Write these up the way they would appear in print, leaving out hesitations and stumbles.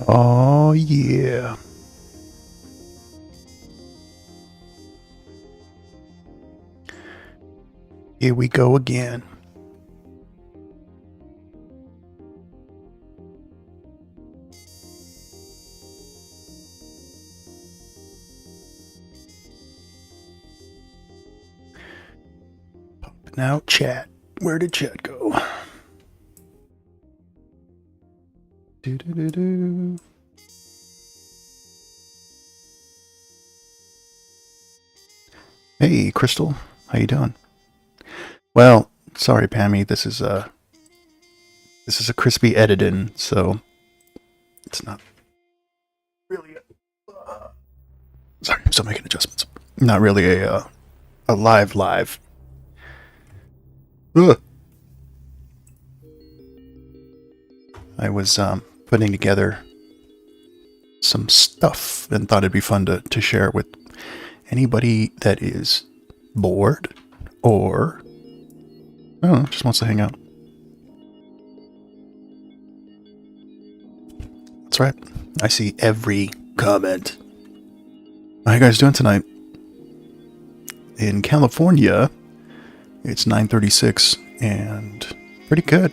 Oh, yeah. Here we go again. Now, chat. Where did chat go? Do-do-do-do. Hey, Crystal. How you doing? Well, sorry, Pammy. This is a crispy Editin, so it's not really sorry, I'm still making adjustments. Not really a live. Ugh. I was putting together some stuff and thought it'd be fun to share with anybody that is bored or I don't know, just wants to hang out. That's right. I see every comment. How you guys doing tonight? In California, it's 9:36 and pretty good.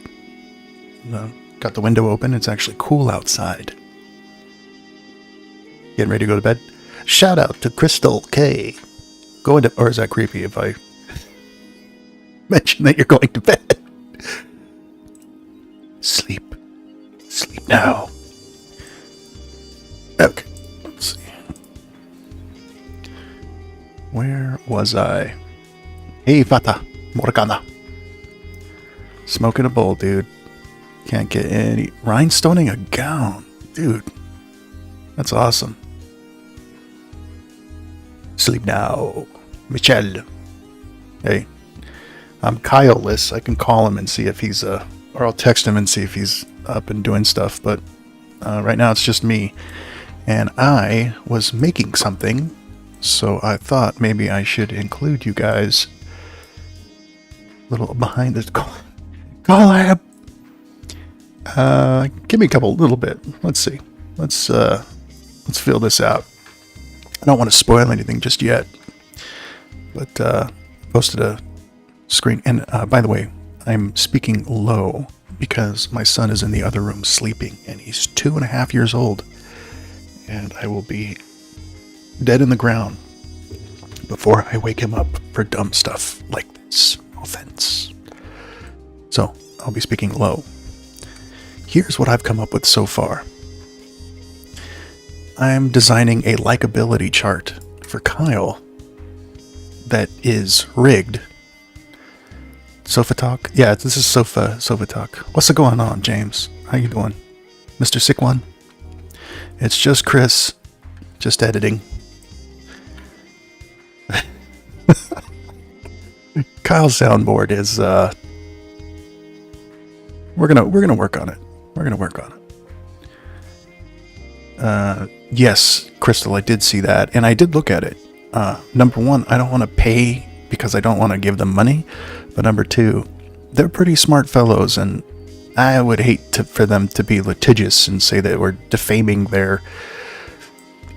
Got the window open. It's actually cool outside. Getting ready to go to bed? Shout out to Crystal K. Going to, or is that creepy if I mention that you're going to bed? Sleep. Sleep now. Okay. Let's see. Where was I? Hey, Fata. Morgana. Smoking a bowl, dude. Can't get any. Rhinestoning a gown. Dude. That's awesome. Sleep now. Michelle. Hey. I'm Kyle-less. I can call him and see if he's, or I'll text him and see if he's up and doing stuff, but right now it's just me. And I was making something, so I thought maybe I should include you guys a little behind the collab. Give me a little bit. Let's see. Let's feel this out. I don't want to spoil anything just yet, but posted a screen. And by the way, I'm speaking low because my son is in the other room sleeping, and he's 2.5 years old, and I will be dead in the ground before I wake him up for dumb stuff like this. No offense. So I'll be speaking low. Here's what I've come up with so far. I'm designing a likability chart for Kyle that is rigged. Sofa Talk? Yeah, this is Sofa Talk. What's going on, James? How you doing? Mr. Sick One? It's just Chris. Just editing. Kyle's soundboard is we're gonna work on it. We're gonna work on it. Yes, Crystal, I did see that, and I did look at it. Number one, I don't want to pay because I don't want to give them money, but number two, they're pretty smart fellows, and I would hate for them to be litigious and say that we're defaming their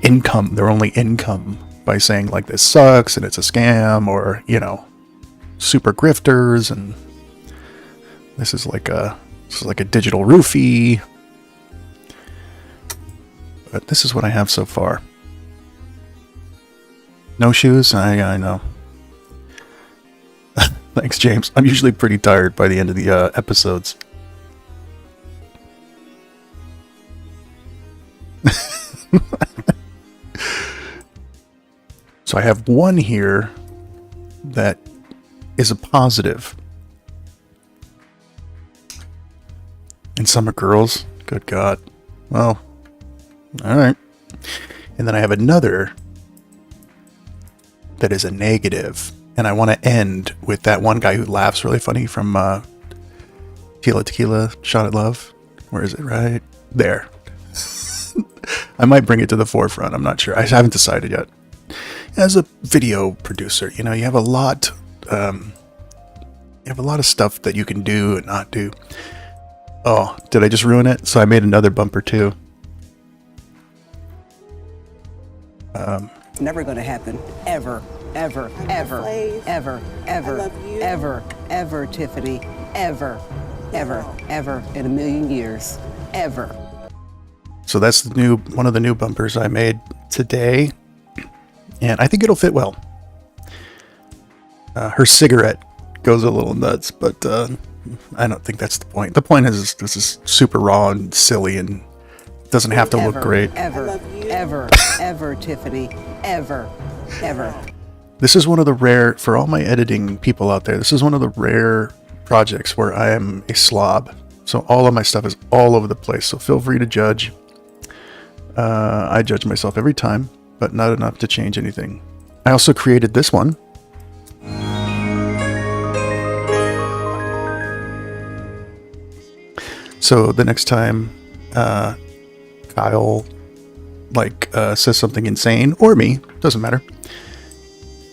income, their only income, by saying like this sucks and it's a scam, or super grifters, and this is like a digital roofie. But this is what I have so far. No shoes? I know. Thanks, James. I'm usually pretty tired by the end of the episodes. So I have one here that is a positive. And some are girls. Good God. Well, all right. And then I have another that is a negative. And I want to end with that one guy who laughs really funny from Tequila, Shot at Love. Where is it? Right there. I might bring it to the forefront. I'm not sure. I haven't decided yet. As a video producer, you have a lot. You have a lot of stuff that you can do and not do. Oh, did I just ruin it? So I made another bumper too. Never going to happen. Ever, ever, ever, ever, ever, ever, ever, Tiffany. Ever, ever, ever in a million years. Ever. So that's the one of the new bumpers I made today, and I think it'll fit well. Her cigarette goes a little nuts, but I don't think that's the point. The point is this is super raw and silly and doesn't have to look great. Ever, ever, ever, Tiffany. Ever, ever. This is one of the rare, for all my editing people out there, this is one of the rare projects where I am a slob. So all of my stuff is all over the place. So feel free to judge. I judge myself every time, but not enough to change anything. I also created this one. So the next time Kyle says something insane, or me, doesn't matter.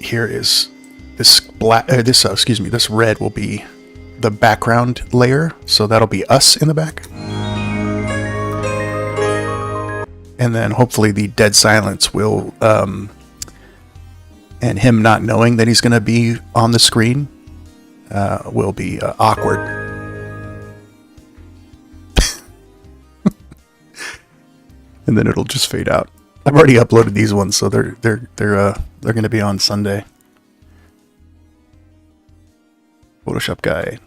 Here is this this red will be the background layer, so that'll be us in the back. And then hopefully the dead silence will, and him not knowing that he's going to be on the screen, will be awkward. And then it'll just fade out. I've already uploaded these ones, so they're going to be on Sunday. Photoshop guy.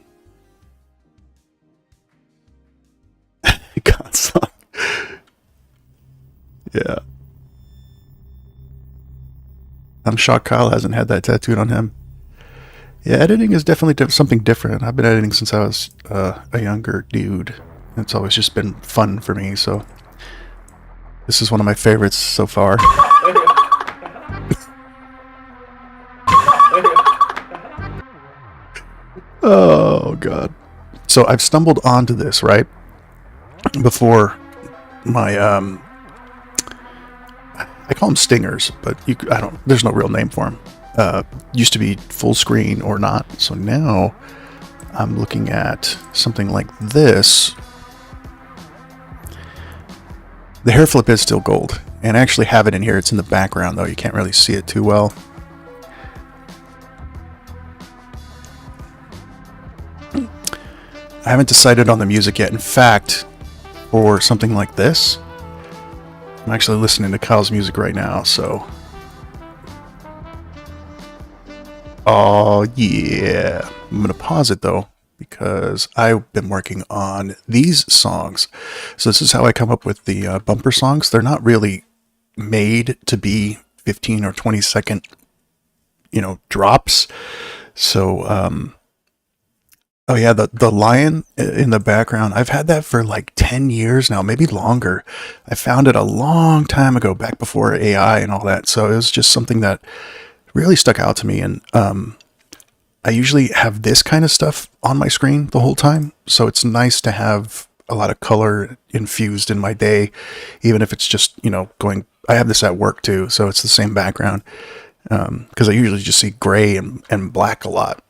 God song. Yeah. I'm shocked Kyle hasn't had that tattooed on him. Yeah, editing is definitely something different. I've been editing since I was a younger dude. It's always just been fun for me, so this is one of my favorites so far. Oh, God. So I've stumbled onto this, right? Before my, I call them stingers, but there's no real name for them. Used to be full screen or not. So now I'm looking at something like this. The hair flip is still gold, and I actually have it in here. It's in the background, though. You can't really see it too well. I haven't decided on the music yet. In fact, for something like this, I'm actually listening to Kyle's music right now, so... Oh, yeah. I'm going to pause it, though, because I've been working on these songs. So this is how I come up with the bumper songs. They're not really made to be 15 or 20 second, drops. So, oh yeah, the lion in the background, I've had that for like 10 years now, maybe longer. I found it a long time ago, back before AI and all that. So it was just something that really stuck out to me. And I usually have this kind of stuff on my screen the whole time. So it's nice to have a lot of color infused in my day, even if it's just, going, I have this at work too. So it's the same background. Cause I usually just see gray and black a lot.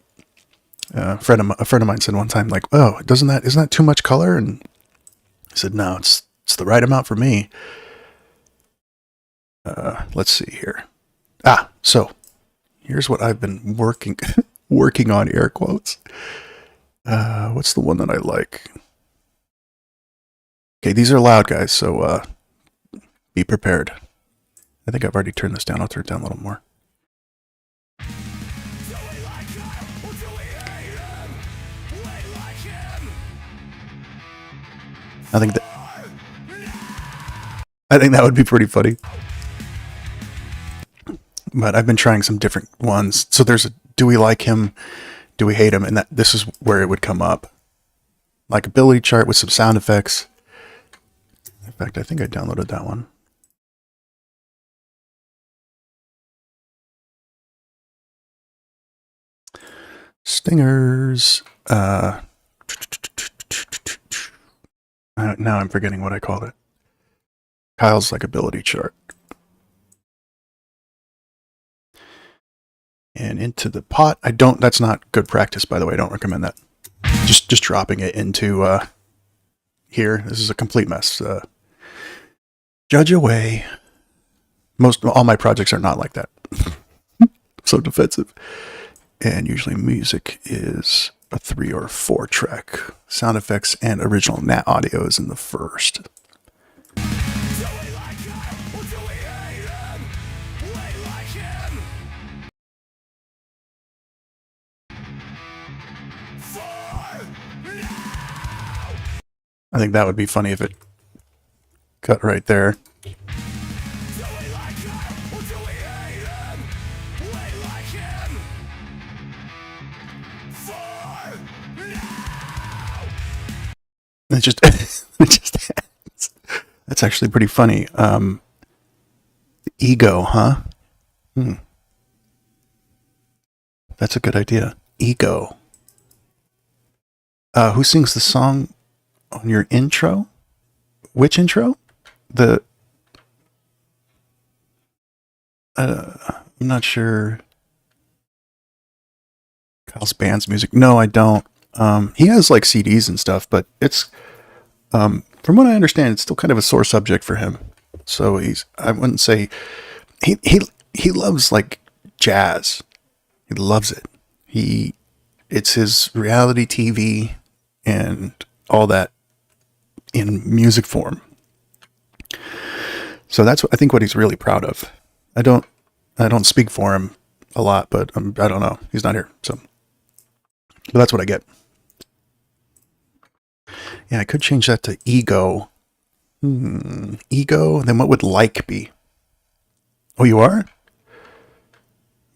A friend of mine said one time, like, "Oh, isn't that too much color?" And I said, "No, it's the right amount for me." Let's see here. So here's what I've been working on, air quotes. What's the one that I like? Okay, these are loud, guys, so be prepared. I think I've already turned this down. I'll turn it down a little more. I think that would be pretty funny. But I've been trying some different ones. So there's a do we like him, do we hate him, and this is where it would come up. Like ability chart with some sound effects. In fact, I think I downloaded that one. Stingers. Now I'm forgetting what I called it. Kyle's ability chart. And into the pot. That's not good practice, by the way. I don't recommend that. Just dropping it into here. This is a complete mess. Judge away. All my projects are not like that. So defensive. And usually music is a 3 or 4 track. Sound effects and original NAT audio is in the first. I think that would be funny if it cut right there. It just, it just ends. That's actually pretty funny. Ego, huh? That's a good idea. Ego. Who sings the song on your intro? Which intro? I'm not sure. Kyle's band's music. No, I don't. He has like CDs and stuff, but it's, from what I understand, it's still kind of a sore subject for him. So I wouldn't say, he loves like jazz. He loves it. It's his reality TV and all that in music form. So that's I think what he's really proud of. I don't speak for him a lot, but I don't know. He's not here, so. But that's what I get. Yeah, I could change that to ego. Ego. Then what would like be? Oh, you are?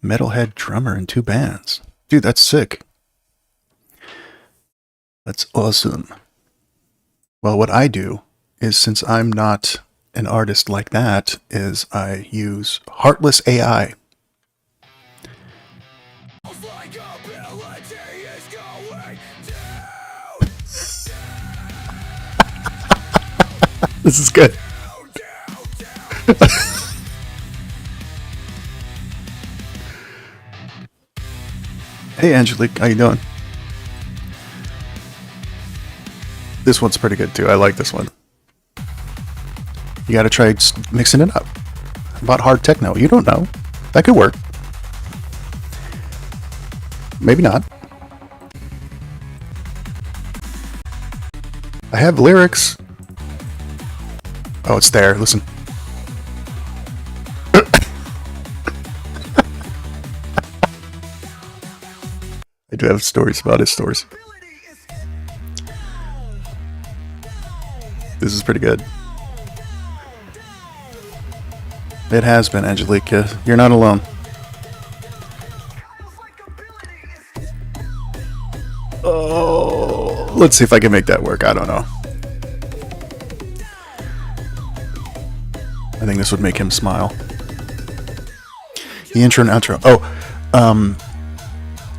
Metalhead drummer in 2 bands. Dude, that's sick. That's awesome. Well, what I do is, since I'm not an artist like that, is I use Heartless AI. This is good. Hey, Angelique, how you doing? This one's pretty good too. I like this one. You got to try mixing it up. About hard techno, you don't know. That could work. Maybe not. I have lyrics. Oh, it's there. Listen. I do have stories about his stories. This is pretty good. It has been, Angelique. You're not alone. Oh, let's see if I can make that work. I don't know. I think this would make him smile. The intro and outro. Oh,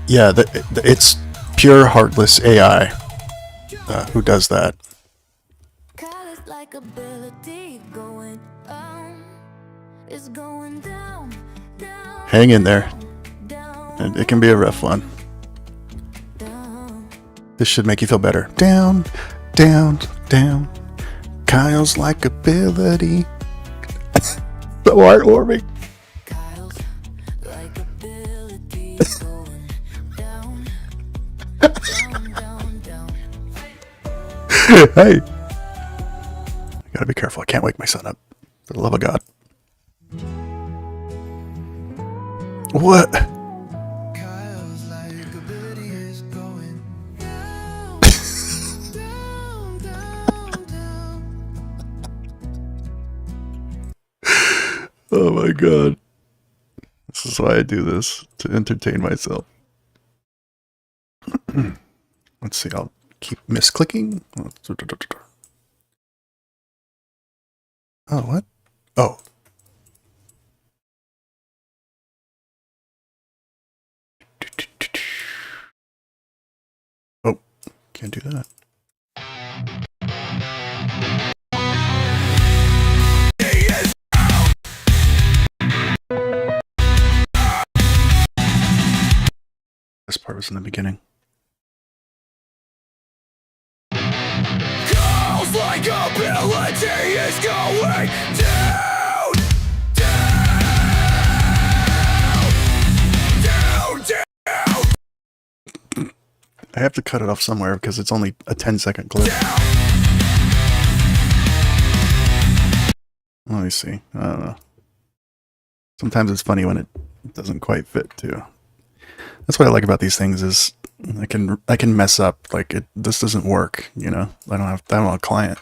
yeah, it's pure Heartless AI who does that. Hang in there. It can be a rough one. This should make you feel better. Down, down, down. Kyle's likability. So heartwarming. Hey. I gotta be careful. I can't wake my son up. For the love of God. What? Oh my God. This is why I do this, to entertain myself. Let's see, I'll keep misclicking. Oh, what? Oh. Oh, can't do that. This part was in the beginning. Like ability is going down, down. have to cut it off somewhere because it's only a 10-second clip. Let me see. I don't know. Sometimes it's funny when it doesn't quite fit too. That's what I like about these things is I can mess up. Like this doesn't work. You know, I don't have a client.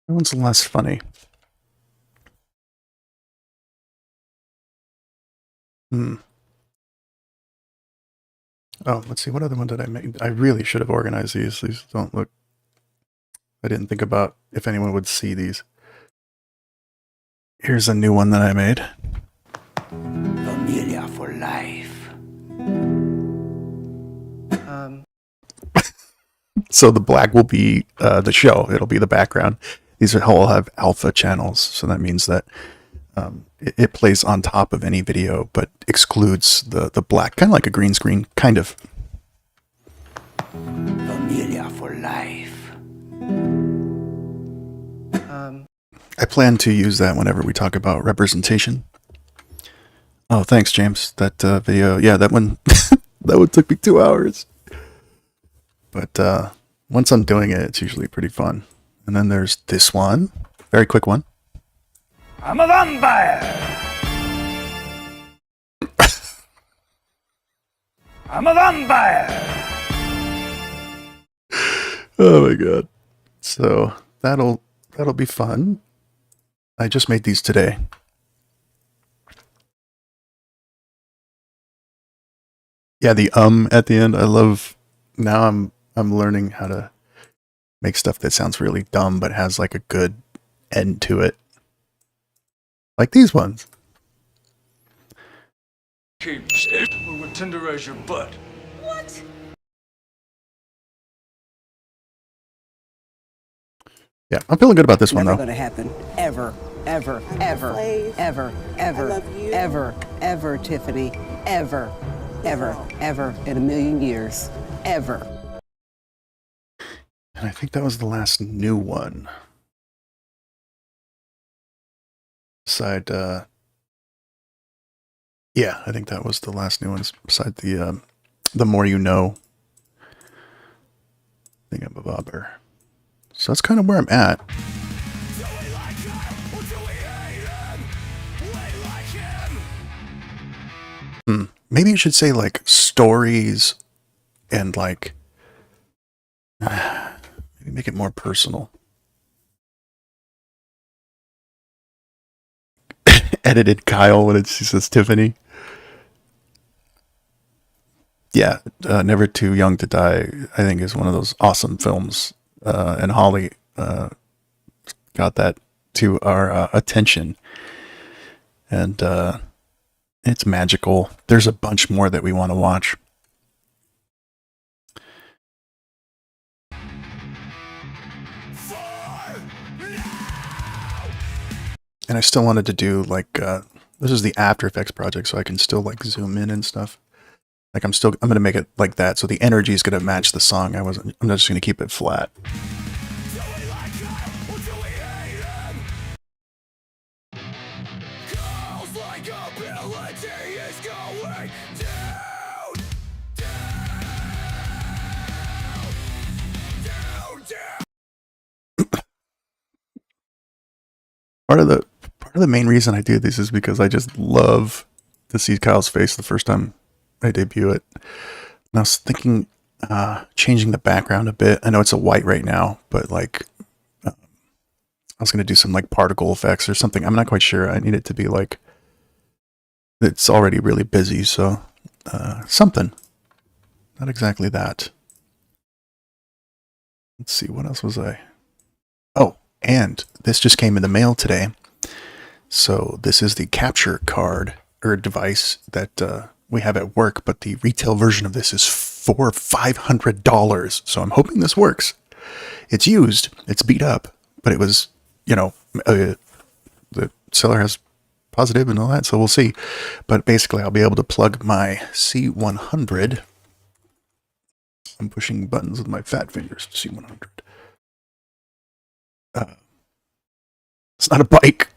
That one's less funny. Oh, let's see. What other one did I make? I really should have organized these. These don't look... I didn't think about if anyone would see these. Here's a new one that I made. Familia for life. So the black will be the show. It'll be the background. These all have alpha channels. So that means that it plays on top of any video, but excludes the black. Kind of like a green screen, kind of. Familia for life. I plan to use that whenever we talk about representation. Oh, thanks, James. That video, yeah, that one, that one took me 2 hours. But once I'm doing it, it's usually pretty fun. And then there's this one, very quick one. I'm a vampire! I'm a vampire! Oh my god. So that'll be fun. I just made these today. Yeah, the at the end, I love. Now I'm learning how to make stuff that sounds really dumb but has like a good end to it. Like these ones. Keeps it would tenderize your butt. What? Yeah, I'm feeling good about this one Never though. gonna happen. Ever. Ever. Ever. Slave. Ever. Ever. I love you. Ever. Ever, Tiffany. Ever. Ever. Ever in a million years. Ever. And I think that was the last new one. Beside, yeah, I think that was the last new one. Beside the more you know. I think I'm a bobber. So that's kind of where I'm at. Maybe you should say like stories and like maybe make it more personal. Edited Kyle when she says Tiffany. Yeah, Never Too Young to Die, I think, is one of those awesome films. And Holly got that to our attention. And it's magical. There's a bunch more that we want to watch. And I still wanted to do like, this is the After Effects project, so I can still like zoom in and stuff. Like I'm going to make it like that. So the energy is going to match the song. I'm not just going to keep it flat. Part of the main reason I do this is because I just love to see Kyle's face the first time I debut it. And I was thinking changing the background a bit. I know it's a white right now, but like I was going to do some like particle effects or something. I'm not quite sure. I need it to be like it's already really busy, so something. Not exactly that. Let's see, what else was I? Oh, and this just came in the mail today. So this is the capture card or device that we have at work, but the retail version of this is $500. So I'm hoping this works. It's used, it's beat up, but it was, the seller has positive and all that, so we'll see. But basically, I'll be able to plug my C100. I'm pushing buttons with my fat fingers. C100. It's not a bike.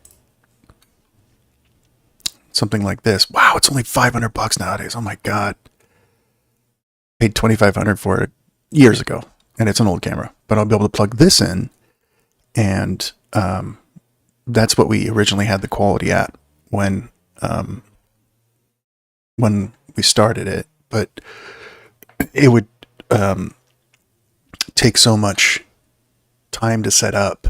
Something like this. Wow, it's only $500 nowadays. Oh my god. Paid $2,500 for it years ago, and it's an old camera. But I'll be able to plug this in, and that's what we originally had the quality at when we started it. But it would take so much time to set up.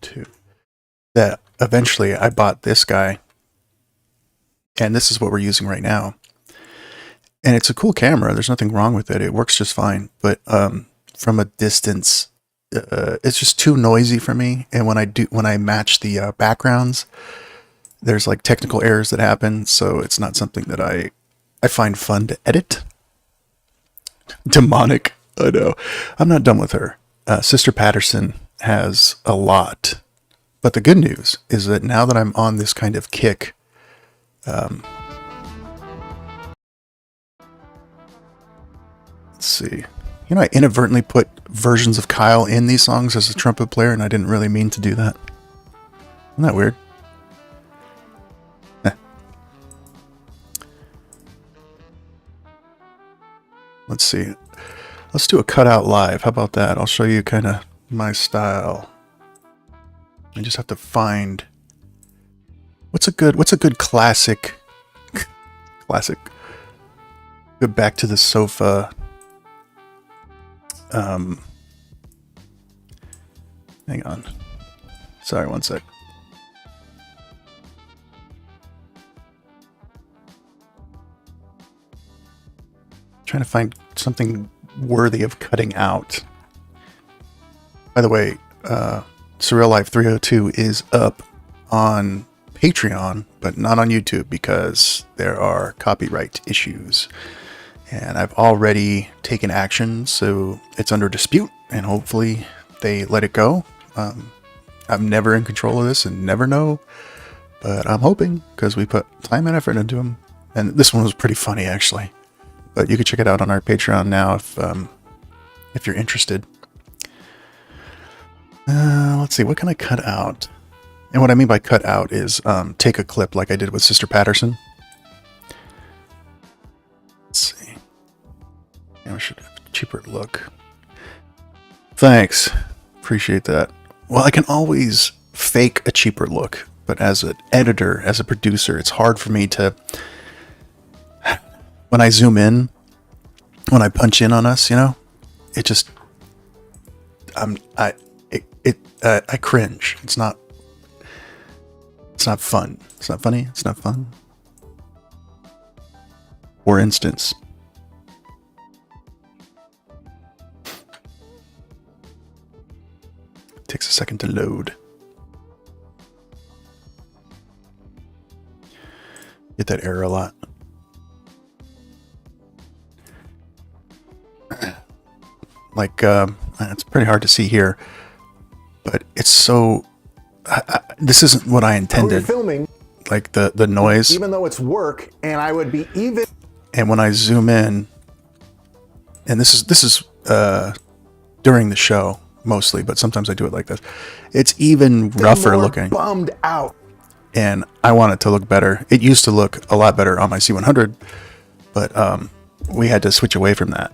Two. That eventually I bought this guy, and this is what we're using right now. And it's a cool camera. There's nothing wrong with it. It works just fine. But from a distance, it's just too noisy for me. And when I match the backgrounds, there's like technical errors that happen. So it's not something that I find fun to edit. Demonic. I know. I'm not done with her. Sister Patterson has a lot. But the good news is that now that I'm on this kind of kick, let's see. I inadvertently put versions of Kyle in these songs as a trumpet player, and I didn't really mean to do that. Isn't that weird? Let's see. Let's do a cutout live. How about that? I'll show you kind of my style. I just have to find what's a good classic go back to the sofa. Hang on. Sorry, one sec. Trying to find something worthy of cutting out. By the way, Surreal Life 302 is up on Patreon, but not on YouTube because there are copyright issues. And I've already taken action, so it's under dispute, and hopefully they let it go. I'm never in control of this and never know, but I'm hoping because we put time and effort into them. And this one was pretty funny, actually. But you can check it out on our Patreon now if you're interested. Let's see, what can I cut out? And what I mean by cut out is take a clip like I did with Sister Patterson. Let's see. I should have a cheaper look. Thanks. Appreciate that. Well, I can always fake a cheaper look, but as an editor, as a producer, it's hard for me to... When I zoom in, when I punch in on us, it just... I cringe. It's not fun. It's not funny. It's not fun. For instance, it takes a second to load. Get that error a lot. Like, it's pretty hard to see here. But it's so... this isn't what I intended. Filming, like the noise. even though it's work, and I would be even. And when I zoom in, and this is during the show mostly, but sometimes I do it like this. It's even rougher more looking. Bummed out. And I want it to look better. It used to look a lot better on my C100, but we had to switch away from that.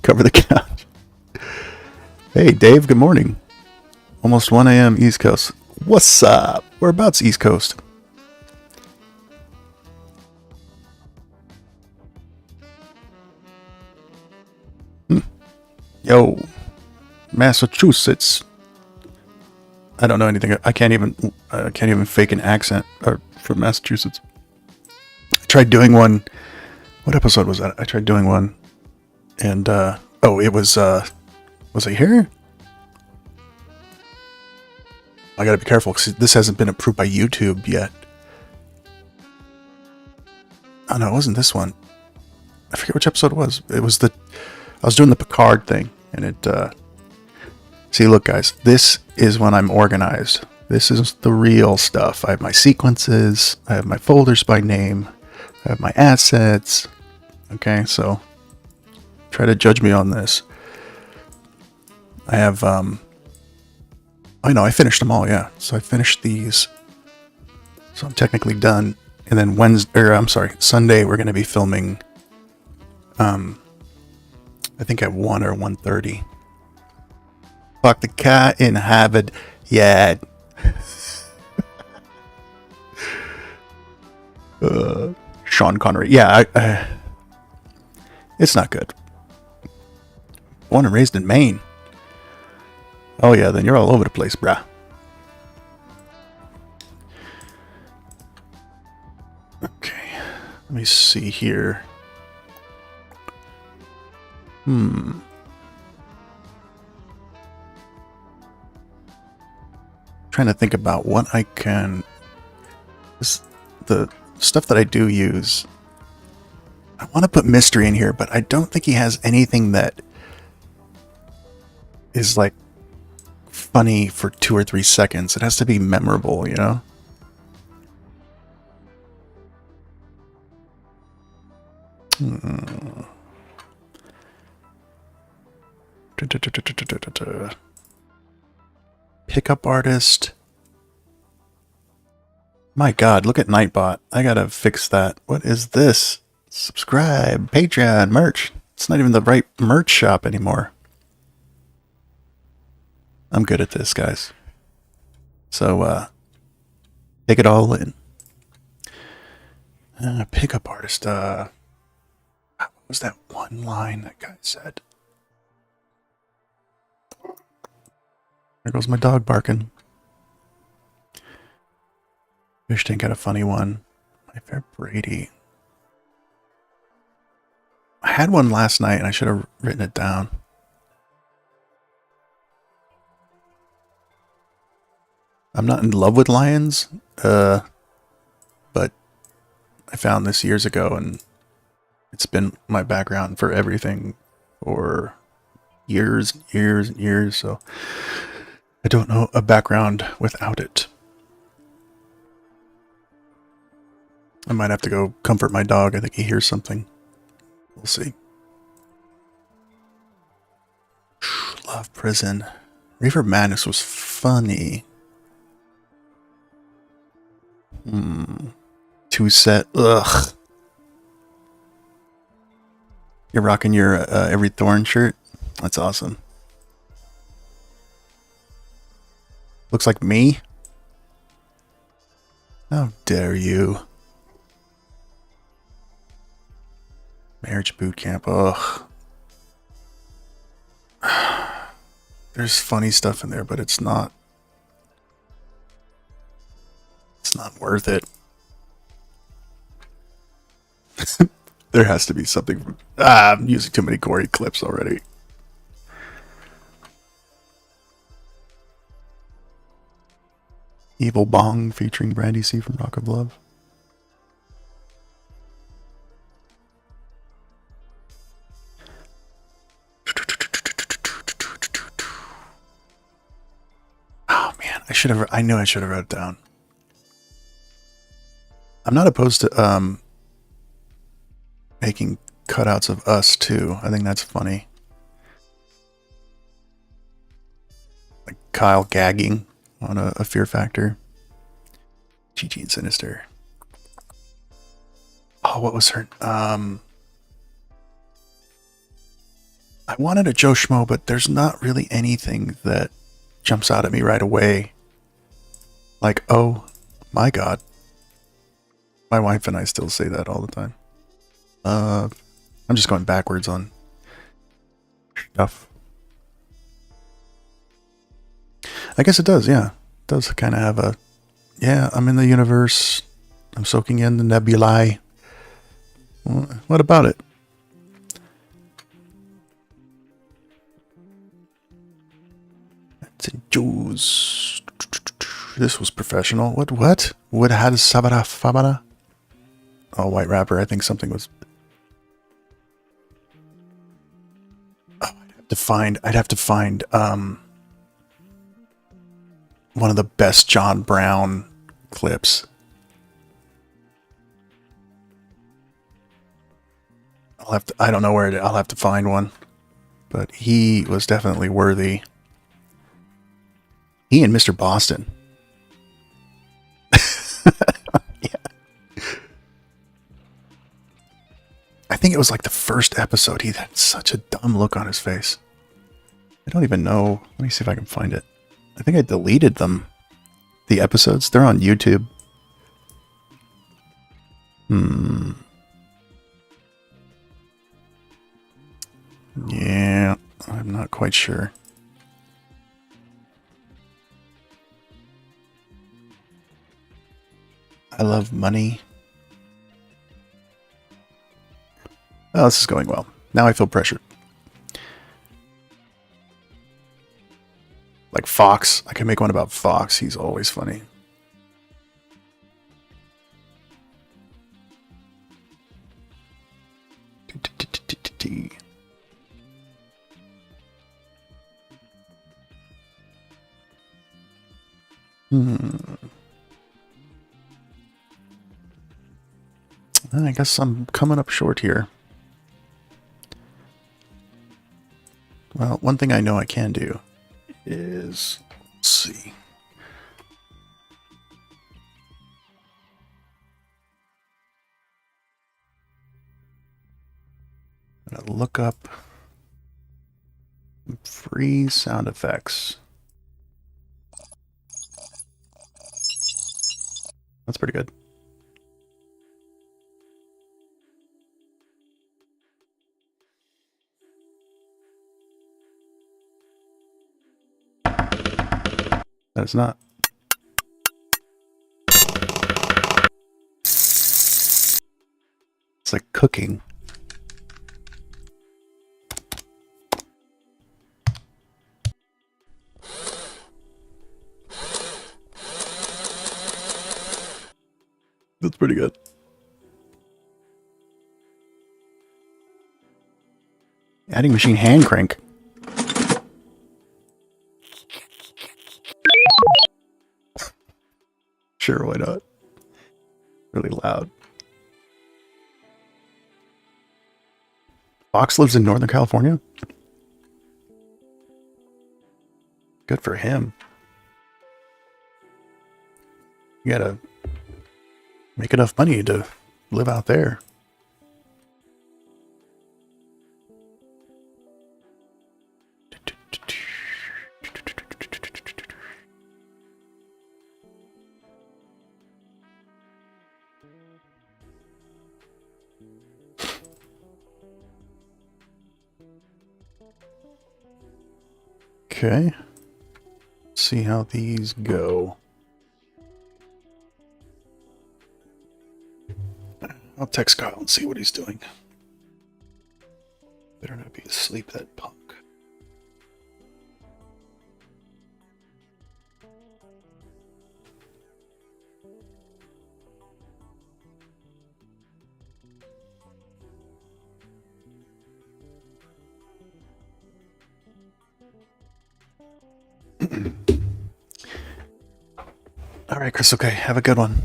Cover the couch. Hey, Dave, good morning. Almost 1 a.m. East Coast. What's up? Whereabouts East Coast? Yo, Massachusetts. I don't know anything. I can't even fake an accent from Massachusetts. I tried doing one. What episode was that? I tried doing one. And, it was it here? I gotta be careful because this hasn't been approved by YouTube yet. Oh no, it wasn't this one. I forget which episode it was. It was the... I was doing the Picard thing, and it... See, look, guys. This is when I'm organized. This is the real stuff. I have my sequences. I have my folders by name. I have my assets. Okay, so... Try to judge me on this. I have... I know, I finished them all, yeah. So I finished these. So I'm technically done. And then Sunday we're going to be filming, I think at 1 or 1:30. Fuck the cat in Harvard. Yeah. Sean Connery. Yeah, it's not good. Born and raised in Maine. Oh yeah, then you're all over the place, bruh. Okay, let me see here. Trying to think about what I can... the stuff that I do use. I want to put mystery in here, but I don't think he has anything that is like funny for 2 or 3 seconds. It has to be memorable, you know? Pickup artist. My god, look at Nightbot. I gotta fix that. What is this? Subscribe, Patreon, merch. It's not even the right merch shop anymore. I'm good at this, guys. So, take it all in. Pickup artist. What was that one line that guy said? There goes my dog barking. Fish Tank got a funny one. My fair Brady. I had one last night and I should have written it down. I'm not in love with lions, but I found this years ago and it's been my background for everything for years, so I don't know a background without it. I might have to go comfort my dog. I think he hears something. We'll see. Love Prison. Reaver Madness was funny. 2 set. Ugh. You're rocking your Every Thorn shirt? That's awesome. Looks like me? How dare you? Marriage boot camp. Ugh. There's funny stuff in there, but it's not worth it. There has to be something. I'm using too many gory clips already. Evil Bong featuring Brandy C from Rock of Love. Oh man, I knew I should have wrote it down. I'm not opposed to making cutouts of us too. I think that's funny. Like Kyle gagging on a Fear Factor. GG and Sinister. Oh, what was her? I wanted a Joe Schmo, but there's not really anything that jumps out at me right away. Like, oh my god. My wife and I still say that all the time. I'm just going backwards on stuff. I guess it does, yeah. It does kind of have a... Yeah, I'm in the universe. I'm soaking in the nebulae. What about it? That's in Jews. This was professional. What? What had Sabara Fabara? Oh, white rapper. I think something was. Oh, I'd have to find one of the best John Brown clips. I don't know where I'll have to find one, but he was definitely worthy. He and Mr. Boston. Yeah. I think it was like the first episode. He had such a dumb look on his face. I don't even know. Let me see if I can find it. I think I deleted them. The episodes. They're on YouTube. Yeah, I'm not quite sure. I love money. Oh, this is going well. Now I feel pressured. Like Fox. I can make one about Fox. He's always funny. I guess I'm coming up short here. Well, one thing I know I can do is, let's see. I'm gonna look up free sound effects. That's pretty good. That is not. It's like cooking. That's pretty good. Adding machine hand crank. Sure, why not? Really loud. Fox lives in Northern California? Good for him. You gotta make enough money to live out there. Okay. Let's see how these go. I'll text Kyle and see what he's doing. Better not be asleep, that punk. All right, Chris. Okay, have a good one.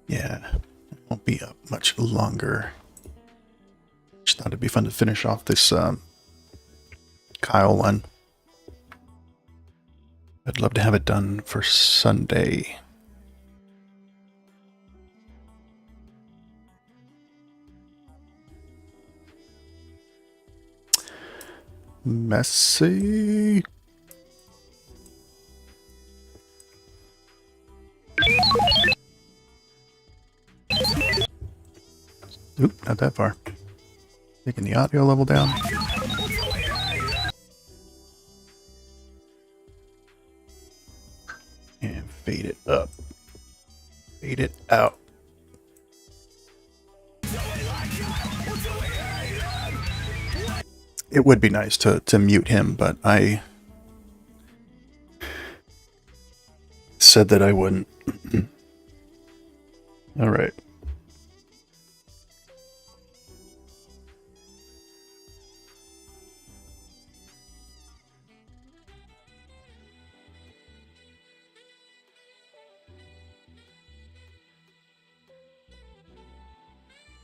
Yeah, it won't be up much longer. Just thought it'd be fun to finish off this Kyle one. I'd love to have it done for Sunday. Messy. Oop, not that far. Taking the audio level down. And fade it up. Fade it out. It would be nice to mute him, but said that I wouldn't. All right.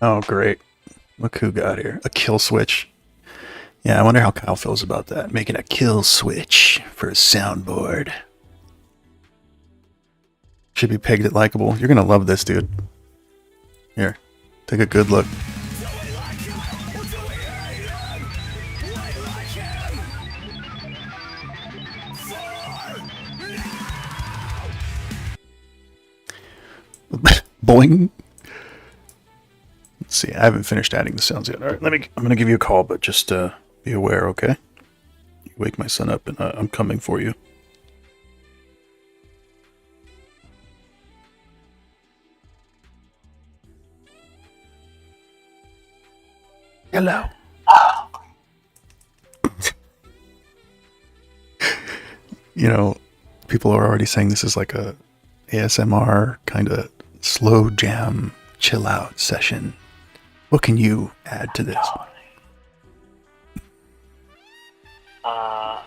Oh, great. Look who got here. A kill switch. Yeah, I wonder how Kyle feels about that. Making a kill switch for a soundboard. Should be pegged at likable. You're going to love this, dude. Here, take a good look. Boing. Let's see. I haven't finished adding the sounds yet. All right, I'm going to give you a call, but just be aware, okay? You wake my son up, and I'm coming for you. Hello. You know, people are already saying this is like a ASMR kind of slow jam, chill out session. What can you add to this? I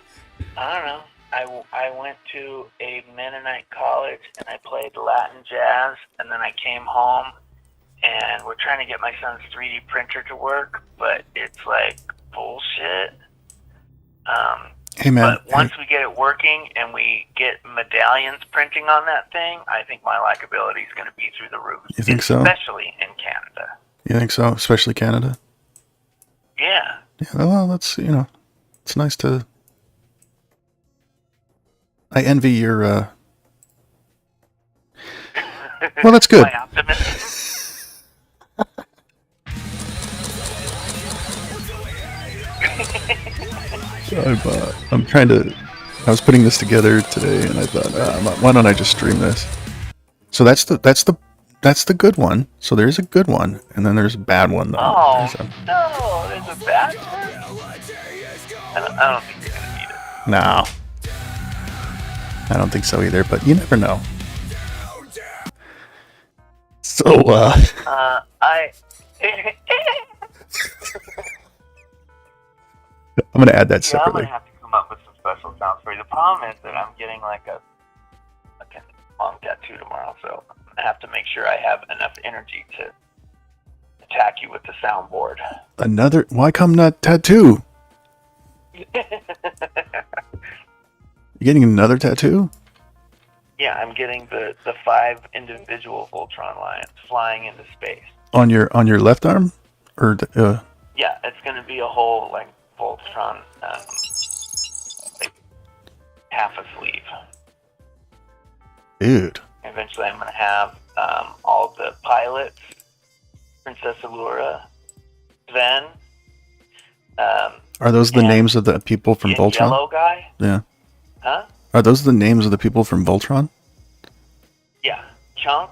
don't know. I went to a Mennonite college and I played Latin jazz, and then I came home and we're trying to get my son's 3D printer to work, but it's like bullshit. Hey man. But once we get it working and we get medallions printing on that thing, I think my likability is going to be through the roof. You think so? Especially in Canada. You think so? Especially Canada? Yeah. Yeah, well, that's, you know, it's nice to... I envy your, Well, that's good. My optimism. I'm trying to... I was putting this together today, and I thought, why don't I just stream this? So that's the good one. So there's a good one, and then there's a bad one, though. Oh, no, there's a bad one? I don't think you're going to need it. No. I don't think so either, but you never know. So, I'm going to add that Yeah, I'm separately. gonna have to come up with some special sounds for you. The problem is that I'm getting like a long tattoo tomorrow, so I have to make sure I have enough energy to attack you with the soundboard. Why come not tattoo? You getting another tattoo? Yeah, I'm getting the 5 individual Voltron lions flying into space. On your left arm? Or, Yeah, it's gonna be a whole like Voltron, like half a sleeve. dude. Eventually, I'm gonna have all the pilots, Princess Allura, Sven. Are those the and names of the people from Yin Voltron? Yellow guy? Yeah. Huh? Are those the names of the people from Voltron? Yeah. Chunk?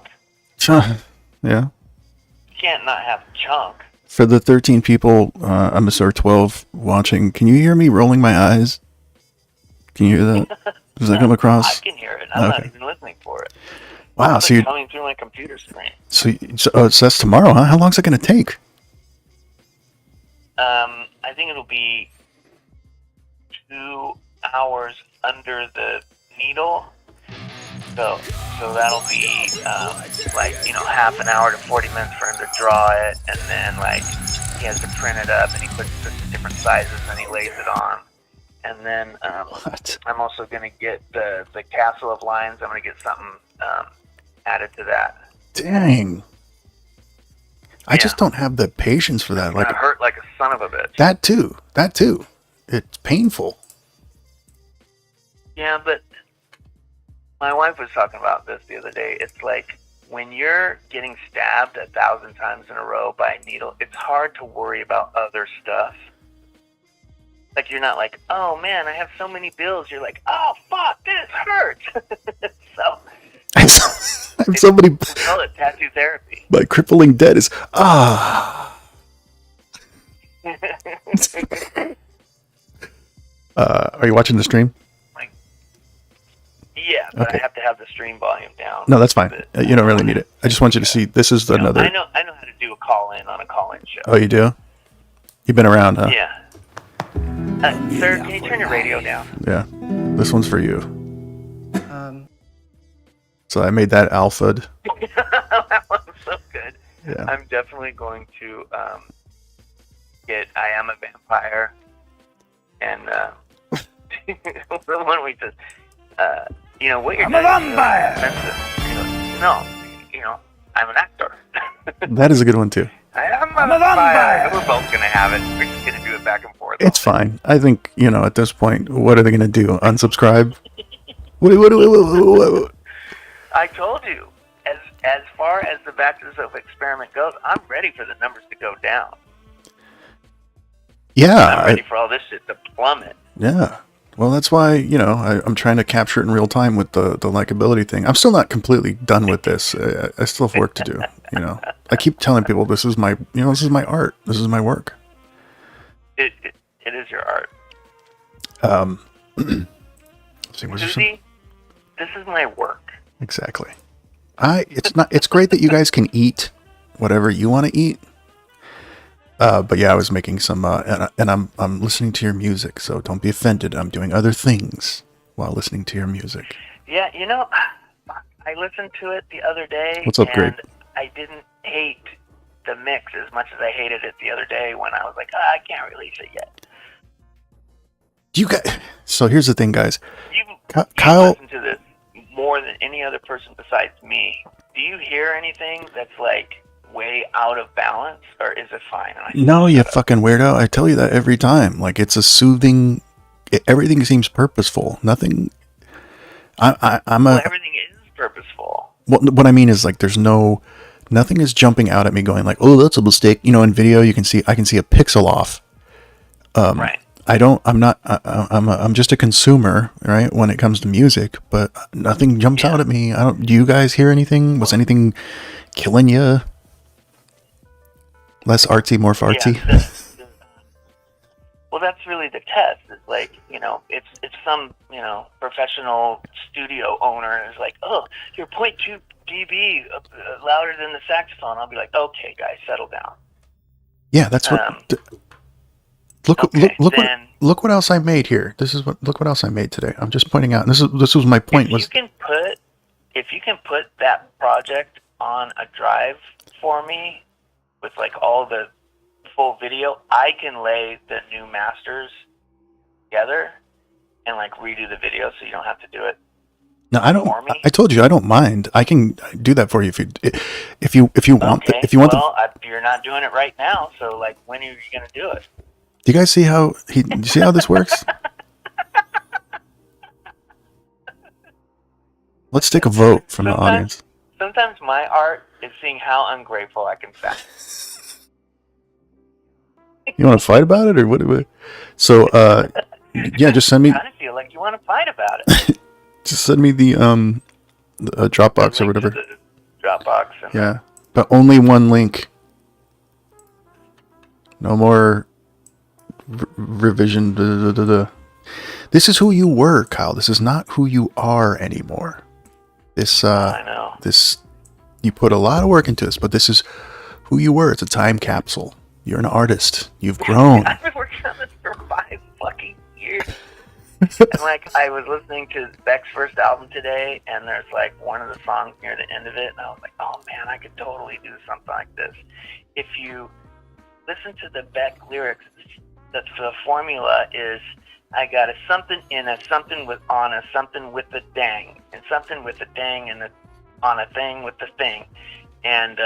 Yeah. Can't not have Chunk. For the 13 people, I'm sorry, 12 watching, can you hear me rolling my eyes? Can you hear that? Does that come across? I can hear it. I'm not Okay. even listening for it. Wow, It's so like you coming through my computer screen. so that's tomorrow, huh? How long is it going to take? I think it'll be 2 hours under the needle. So that'll be like, half an hour to 40 minutes for him to draw it, and then like he has to print it up and he puts the different sizes and he lays it on. And then What? I'm also gonna get the Castle of Lions. I'm gonna get something added to that. Dang. I just don't have the patience for that. It's Like gonna hurt like a son of a bitch. that too. It's painful. Yeah, but my wife was talking about this the other day. It's like when you're getting stabbed 1,000 times in a row by a needle, it's hard to worry about other stuff. Like, you're not like, oh man, I have so many bills. You're like, oh fuck, this hurts. So I'm somebody. we call it tattoo therapy. My crippling debt is Are you watching the stream? Yeah, but Okay. I have to have the stream No, that's fine. You don't really need it. I just want you to see. This is another. I know how to do a call-in on a call-in show. Oh, you do? You've been around, huh? Yeah. Sir, can you turn your radio down? Yeah. This one's for you. So I made that alpha'd. That one's so good. Yeah. I'm definitely going to get I Am a Vampire and the one we just what you're I'm doing a is really vampire. offensive. No, I'm an actor. That is a good one too. I'm a vampire. We're both gonna have it. We're just gonna do it back and forth. It's fine. I think, at this point, what are they going to do? Unsubscribe? What? I told you, as far as the Bachelor's of experiment goes, I'm ready for the numbers to go down. Yeah. I'm ready for all this shit to plummet. Yeah. Well, that's why, I'm trying to capture it in real time with the likability thing. I'm still not completely done with this. I still have work to do, I keep telling people this is my art. This is my work. It is your art. Let's see, was there some- Susie, this is my work. Exactly. It's great that you guys can eat whatever you want to eat. But yeah, I was making some, and I'm listening to your music, so don't be offended. I'm doing other things while listening to your music. Yeah, I listened to it the other day. What's up, and Greg? I didn't hate the mix as much as I hated it the other day when I was like, I can't release it yet. So here's the thing, guys. You Kyle, listen to this more than any other person besides me. Do you hear anything that's like way out of balance, or is it fine? no, you fucking weirdo. I tell you that every time. Like, it's a soothing. Everything seems purposeful. Nothing. Everything is purposeful. What I mean is, like, nothing is jumping out at me going like, oh, that's a mistake. In video I can see a pixel off. Right. I'm just a consumer, right? When it comes to music, but nothing jumps out at me. Do you guys hear anything? Was anything killing you? Less artsy, more fartsy? Yeah, well, that's really the test. It's like, it's some, professional studio owner is like, oh, you're 0.2 dB louder than the saxophone. I'll be like, okay, guys, settle down. Yeah, that's what. Look what else I made here. Look what else I made today. I'm just pointing out. This was my point. If you can put that project on a drive for me with like all the full video, I can lay the new masters together and like redo the video so you don't have to do it. No, I don't. I told you I don't mind. I can do that for you if you want. Okay. You're not doing it right now, so like, when are you gonna do it? Do you guys see how this works? Let's take a vote from the audience. Sometimes my art is seeing how ungrateful I can sound. You want to fight about it, or what? So, yeah, just send me. I kind of feel like you want to fight about it. Just send me the Dropbox or whatever. Dropbox. Yeah, but only one link. No more revision. This is who you were, Kyle. This is not who you are anymore. I know. You put a lot of work into this, but this is who you were. It's a time capsule. You're an artist. You've grown. I've been working on this for 5 fucking years. And like, I was listening to Beck's first album today, and there's like one of the songs near the end of it, and I was like, oh man, I could totally do something like this. If you listen to the Beck lyrics, the formula is, I got a something in a something with on a something with a dang, and something with a dang and on a thing with the thing, and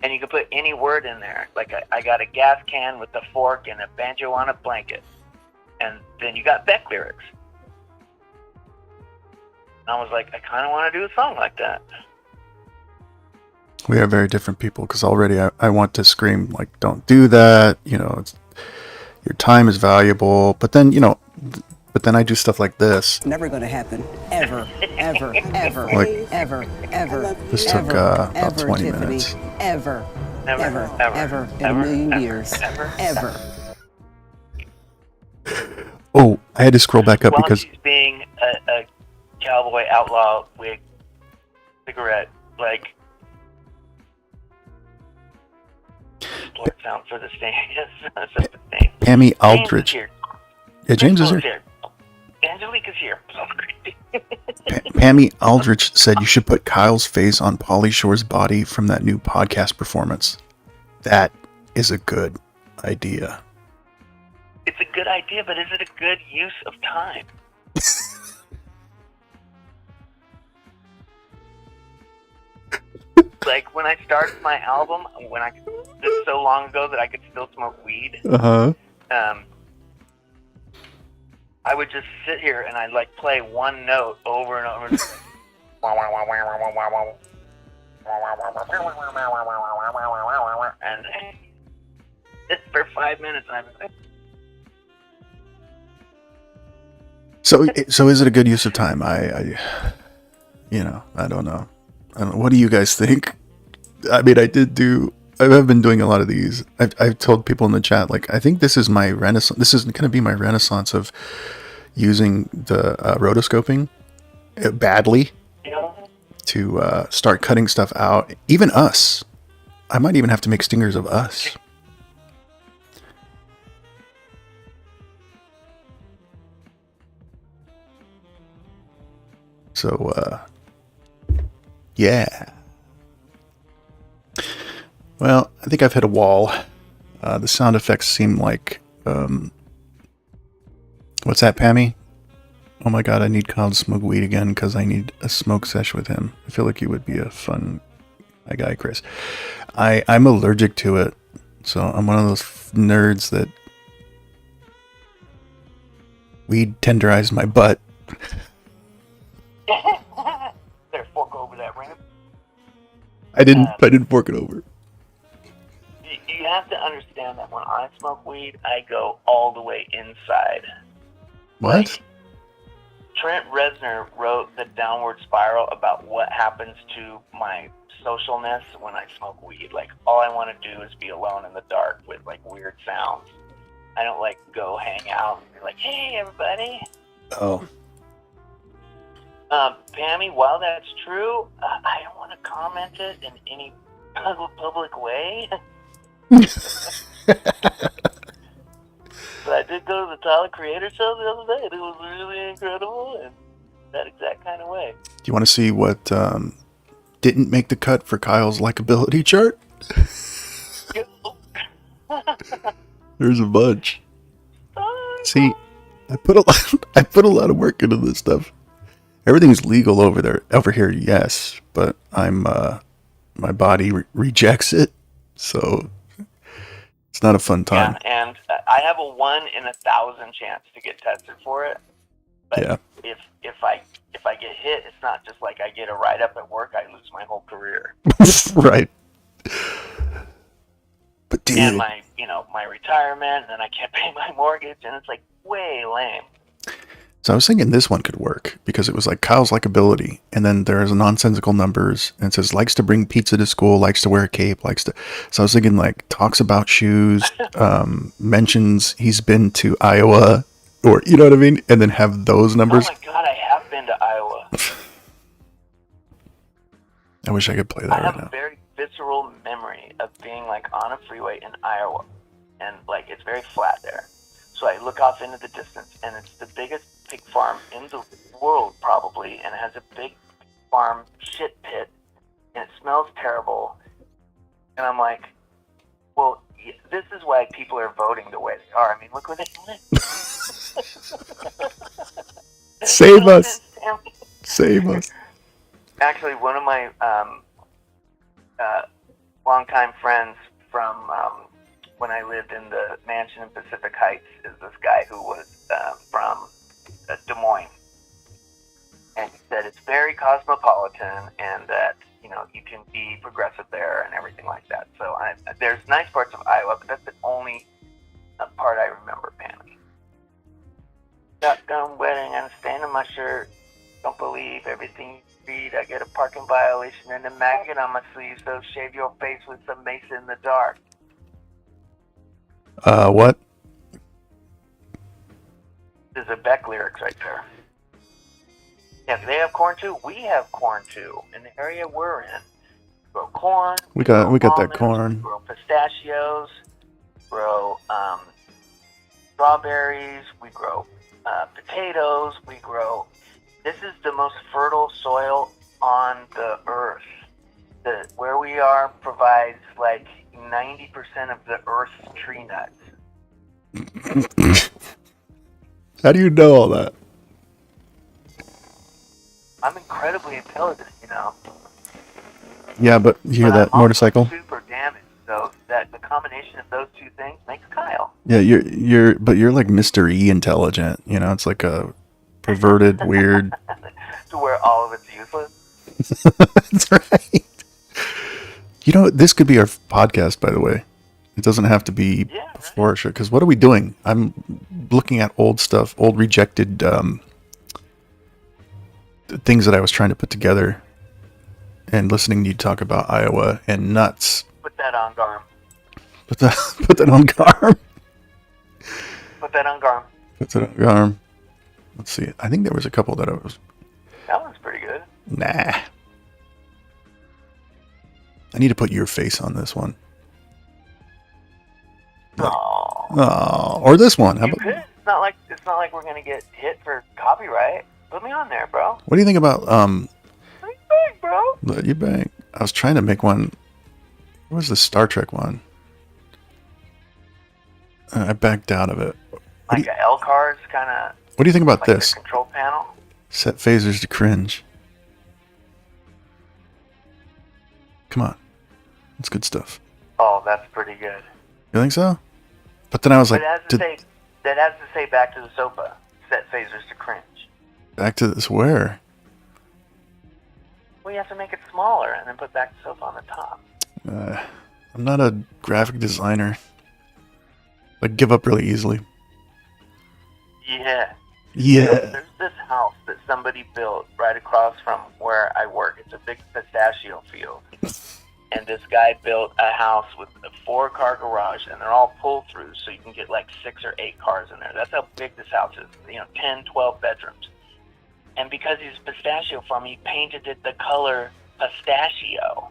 you can put any word in there. Like, I got a gas can with a fork and a banjo on a blanket, and then you got Beck lyrics. And I was like, I kind of want to do a song like that. We are very different people, because already I want to scream like, don't do that. Your time is valuable, but then I do stuff like this. Never going to happen. Ever, ever, ever, Like, ever, ever. This took about 20 Tiffany, minutes. Ever, Never, ever, in a million years. Ever. Oh, I had to scroll back up While because she's being a cowboy outlaw wig cigarette, like, support sound for the same. Pammy James is Aldridge. here. Yeah, James is Crystal here. Angelica's here. Pammy Aldrich said you should put Kyle's face on Pauly Shore's body from that new podcast performance. That is a good idea. It's a good idea, but is it a good use of time? Like, when I started my album, it's so long ago that I could still smoke weed. Uh-huh. I would just sit here and I'd like play one note over and over. And it's for 5 minutes. And I'm So is it a good use of time? I don't know. What do you guys think? I mean, I have been doing a lot of these. I've told people in the chat, like, I think this is my renaissance. This is going to be my renaissance of using the rotoscoping badly to start cutting stuff out. Even us. I might even have to make stingers of us. So, yeah. Well, I think I've hit a wall. The sound effects seem like... what's that, Pammy? Oh my god, I need Kyle to smoke weed again because I need a smoke sesh with him. I feel like he would be a fun guy, Chris. I'm allergic to it. So I'm one of those nerds that... weed tenderized my butt. Better fork over that ramp. I didn't fork it over. You have to understand that when I smoke weed, I go all the way inside. What? Like, Trent Reznor wrote The Downward Spiral about what happens to my socialness when I smoke weed. Like, all I want to do is be alone in the dark with, like, weird sounds. I don't, like, go hang out and be like, hey, everybody. Oh. Pammy, while that's true, I don't want to comment it in any public way. But I did go to the Tyler Creator Show the other day, and it was really incredible in that exact kind of way. Do you want to see what didn't make the cut for Kyle's likability chart? There's a bunch. See, I put a lot of work into this stuff. Everything's legal over here, yes, but my body rejects it, so it's not a fun time. Yeah, and I have a 1 in 1,000 chance to get tested for it. But yeah. If I get hit, it's not just like I get a write up at work. I lose my whole career. Right. But dude, and my retirement, and then I can't pay my mortgage, and it's like way lame. So I was thinking this one could work because it was like Kyle's likability, and then there's nonsensical numbers, and it says likes to bring pizza to school, likes to wear a cape, So I was thinking like talks about shoes, mentions he's been to Iowa, or you know what I mean, and then have those numbers. Oh my god, I have been to Iowa. I wish I could play that I right have now. a very visceral memory of being like on a freeway in Iowa, and like it's very flat there. So I look off into the distance, and it's the biggest pig farm in the world, probably, and it has a big farm shit pit, and it smells terrible. And I'm like, well, this is why people are voting the way they are. I mean, look where they live. Save us. Save us. Actually, one of my longtime friends from when I lived in the mansion in Pacific Heights is this guy who was from Des Moines. And he said it's very cosmopolitan and that, you can be progressive there and everything like that. So there's nice parts of Iowa, but that's the only part I remember, Pammy. Shotgun wedding and a stain on my shirt. Don't believe everything you read. I get a parking violation and a maggot on my sleeve, so shave your face with some mace in the dark. What? There's a Beck lyrics right there. Yeah, they have corn too. We have corn too. In the area we're in, we grow corn. We got that almonds, corn. We grow pistachios. Grow strawberries. We grow potatoes. We grow. This is the most fertile soil on the earth. Where we are provides like 90% of the earth's tree nuts. How do you know all that? I'm incredibly intelligent, you know. Yeah, but you hear But that I'm motorcycle? also super damaged, so that the combination of those two things makes Kyle. Yeah, you're like Mr. E intelligent. You know, it's like a perverted, weird. To where all of it's useless. That's right. You know, this could be our podcast, by the way. It doesn't have to be Yeah, before our show. Because what are we doing? I'm looking at old stuff, old rejected things that I was trying to put together, and listening to you talk about Iowa and nuts. Put that on, Garm. Put that on Garm. Put that on, Garm. Put that on Garm. Let's see. I think there was a couple that I was. That one's pretty good. Nah. I need to put your face on this one. Oh, or this one. How You about, could. It's not like we're gonna get hit for copyright. Put me on there, bro. what do you think about What do you think, bro? Let you bang? I was trying to make one. What was the Star Trek one? I backed out of it. Like a L cards kind of. What do you think about Like this? the control panel. Set phasers to cringe. Come on, that's good stuff. Oh, that's pretty good. You think so? But then I was But like, that has to say back to the sofa. Set phasers to cringe. back to this where? Well, you have to make it smaller and then put back the sofa on the top. I'm not a graphic designer. I give up really easily. Yeah. Yeah. There's this house that somebody built right across from where I work. It's a big pistachio field. And this guy built a house with a 4-car garage, and they're all pull-throughs, so you can get like 6 or 8 cars in there. That's how big this house is. 10, 12 bedrooms. And because he's a pistachio farm, he painted it the color pistachio.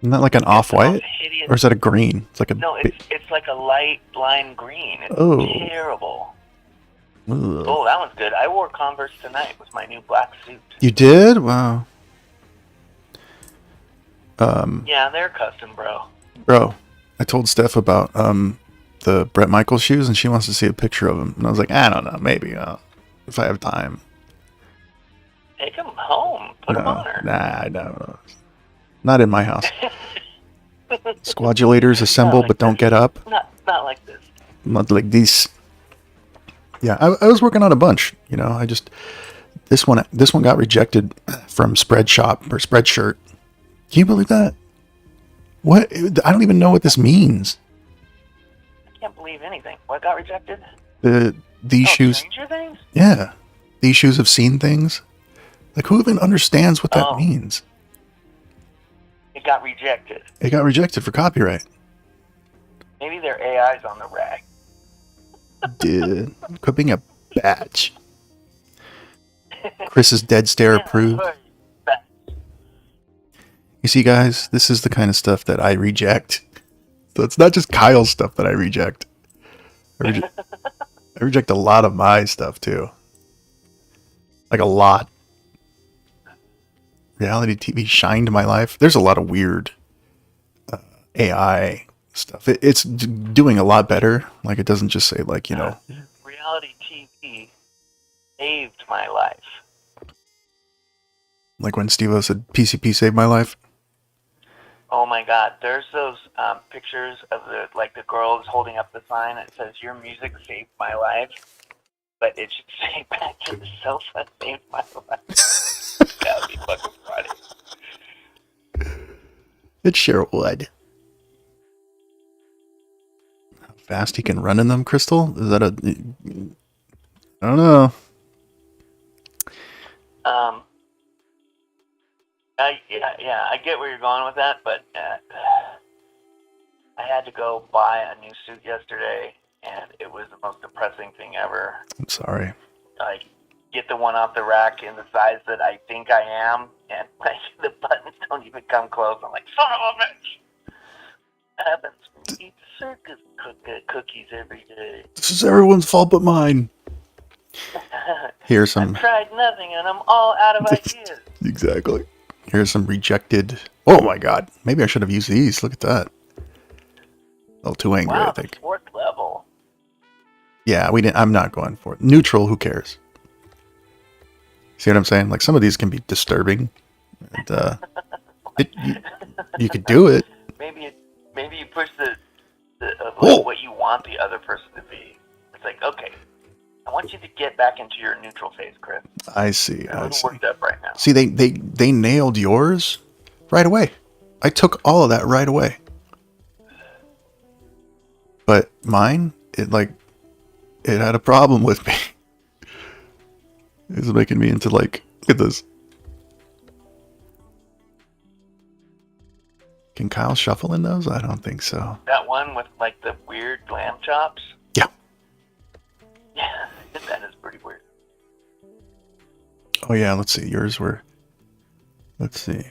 Isn't that like an off-white? Hideous. Or is that a green? It's like a... No, it's like a light lime green. It's Oh. terrible. Ugh. Oh, that one's good. I wore Converse tonight with my new black suit. You did? Wow. Yeah, they're custom, bro. Bro, I told Steph about the Bret Michaels shoes, and she wants to see a picture of them. And I was like, I don't know, maybe if I have time. Take them home. Put them on her. Nah, I don't know. Not in my house. Squadulators assemble, like but don't get up. Not like this. Not like these. Yeah, I was working on a bunch. I just this one got rejected from Spreadshop or Spreadshirt. Can you believe that? What? I don't even know what this means. I can't believe anything. What got rejected? These shoes. Stranger Things? Yeah, these shoes have seen things. Like, who even understands what that means? It got rejected. It got rejected for copyright. Maybe their AI's on the rack. Dude, quit being a batch. Chris's dead stare approved. You see, guys, this is the kind of stuff that I reject. So it's not just Kyle's stuff that I reject. I reject a lot of my stuff, too. Like, a lot. Reality TV shined my life. There's a lot of weird AI stuff. It's doing a lot better. Like, it doesn't just say, like, Reality TV saved my life. Like when Steve-O said, PCP saved my life. Oh my God! There's those pictures of the girl is holding up the sign that says "Your music saved my life," but it should say "Back to the sofa saved my life." That would be fucking funny. It sure would. How fast he can run in them, Crystal? Is that I don't know. Yeah, I get where you're going with that, but I had to go buy a new suit yesterday, and it was the most depressing thing ever. I'm sorry. get the one off the rack in the size that I think I am, and like the buttons don't even come close. I'm like, son of a bitch. What happens when you eat circus cookies every day? This is everyone's fault but mine. Here's some. I've tried nothing, and I'm all out of ideas. Exactly. Here's some rejected. Oh my god. Maybe I should have used these. Look at that. A little too angry, Wow, I think. the 4th level. Yeah, we didn't. I'm not going for it. Neutral. Who cares? See what I'm saying? Like some of these can be disturbing. And, you could do it. Maybe you push the Whoa. what you want the other person to be. It's like, okay, I want you to get back into your neutral phase, Chris. I see. I'm a I little see. worked up right now. See, they nailed yours right away. I took all of that right away. But mine, it had a problem with me. It's making me into like, look at this. Can Kyle shuffle in those? I don't think so. That one with like the weird lamb chops. Yeah. Yeah, that is pretty weird. Oh yeah, let's see. Yours were. Let's see.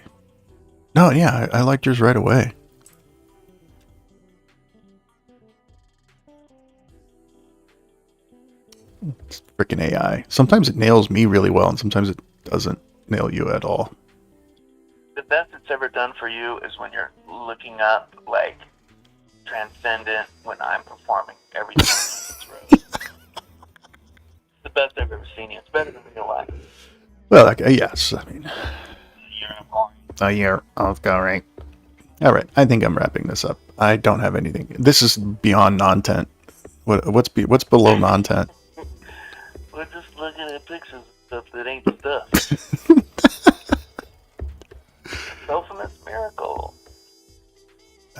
No, yeah, I liked yours right away. It's freaking AI. Sometimes it nails me really well, and sometimes it doesn't nail you at all. The best it's ever done for you is when you're looking up like transcendent when I'm performing everything in this road. The best I've ever seen you. It's better than real life. Well, yes. I mean, You're a year of going. All right, I think I'm wrapping this up. I don't have anything. This is beyond non-tent. What's below non-tent? We're just looking at pictures of stuff that ain't stuff. Self-immense miracle.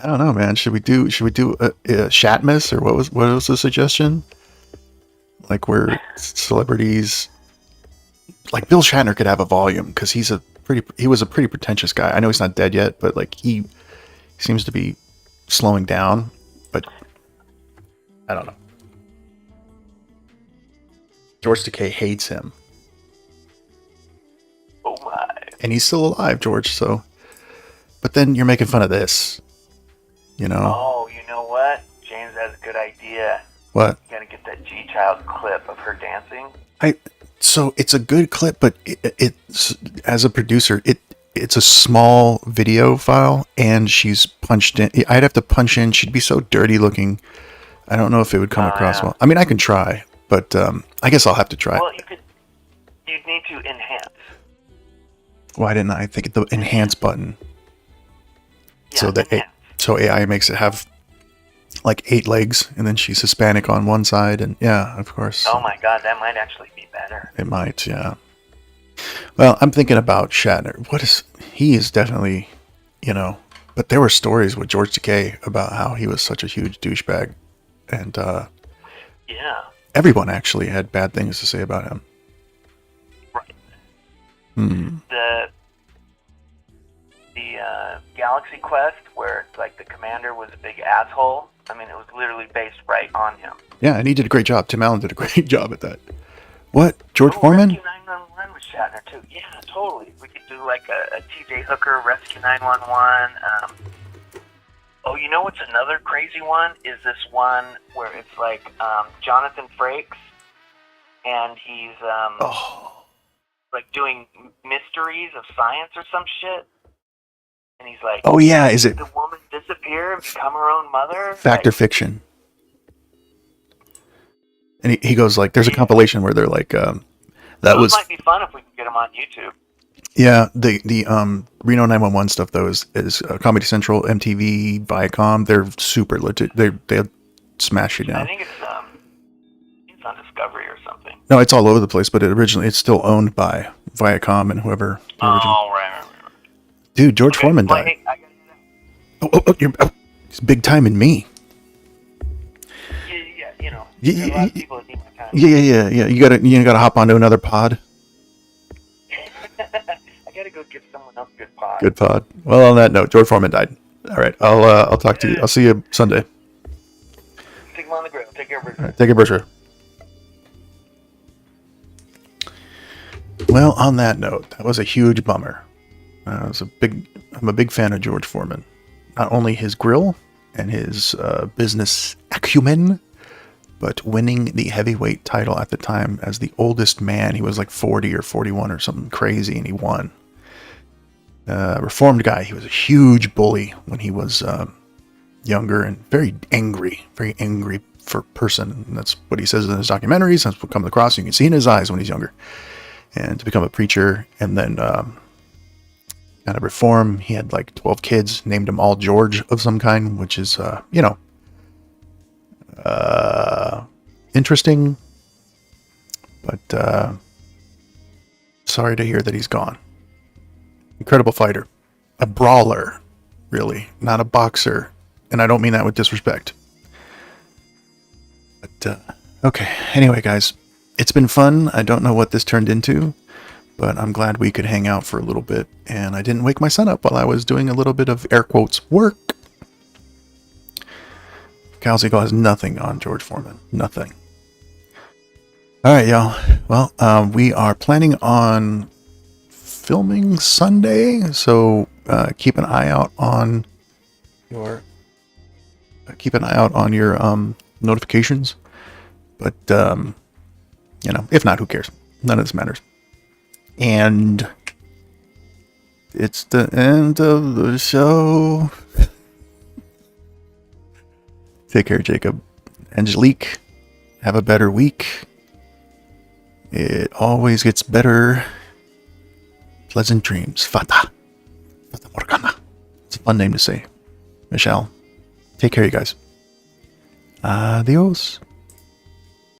I don't know, man. Should we do a Shatmas, or what was the suggestion? Like where celebrities, like Bill Shatner could have a volume because he was a pretty pretentious guy. I know he's not dead yet, but like he seems to be slowing down. But I don't know. George Takei hates him. Oh my. And he's still alive, George, so. But then you're making fun of this. You know? Oh, you know what? James has a good idea. What? You gotta get that G-Child clip of her dancing. So it's a good clip, but it's as a producer, it's a small video file, and she's punched in. I'd have to punch in. She'd be so dirty looking. I don't know if it would come across well. I mean, I can try, but I guess I'll have to try. Well, you'd need to enhance. Why didn't I think of the enhance button? Yeah, So AI makes it have like 8 legs, and then she's Hispanic on one side, and yeah, of course. Oh my God, that might actually be better. It might, yeah. Well, I'm thinking about Shatner. He is definitely, but there were stories with George Takei about how he was such a huge douchebag, and yeah, everyone actually had bad things to say about him. right. Hmm. The Galaxy Quest, where like the commander was a big asshole. I mean, it was literally based right on him. Yeah, and he did a great job. Tim Allen did a great job at that. What? George Foreman? Rescue 911 with Shatner too. Yeah, totally. We could do like a TJ Hooker Rescue 911. Oh, you know what's another crazy one? Is this one where it's like Jonathan Frakes, and he's like doing mysteries of science or some shit. And he's like, oh yeah, is it the woman disappear and become her own mother? Fact or Fiction? And he goes like, there's a compilation where they're like, Those might be fun if we can get them on YouTube. Yeah, the Reno 911 stuff though is Comedy Central, MTV, Viacom. They're super legit. They smash you down. I think it's on Discovery or something. No, it's all over the place, but it's still owned by Viacom and whoever. Oh, right. Dude, George Foreman died. Hey, I gotta do that. He's big time in me. Yeah, you know. Yeah, there's a lot of people that need my time. Yeah. You gotta hop onto another pod. I gotta go give someone else good pod. Good pod. Well, on that note, George Foreman died. All right, I'll talk to you. I'll see you Sunday. Take him on the grill. Take care of Richard. All right, take care, Berkshire. Well, on that note, that was a huge bummer. I'm a big fan of George Foreman. Not only his grill and his business acumen, but winning the heavyweight title at the time as the oldest man. He was like 40 or 41 or something crazy, and he won. Reformed guy. He was a huge bully when he was younger and very angry for person. And that's what he says in his documentaries. That's what comes across. You can see in his eyes when he's younger. And to become a preacher and then kind of reform, he had like 12 kids, named them all George of some kind, which is, interesting. But sorry to hear that he's gone. Incredible fighter. A brawler, really. Not a boxer. And I don't mean that with disrespect. But, okay. Anyway, guys, it's been fun. I don't know what this turned into, but I'm glad we could hang out for a little bit. And I didn't wake my son up while I was doing a little bit of air quotes work. Cow's Eagle has nothing on George Foreman. Nothing. All right, y'all. Well, we are planning on filming Sunday, so keep an eye out on your notifications. But if not, who cares? None of this matters. And it's the end of the show. Take care, Jacob. Angelique, have a better week. It always gets better. Pleasant dreams. Fata Morgana. It's a fun name to say. Michelle, take care, you guys. Adios.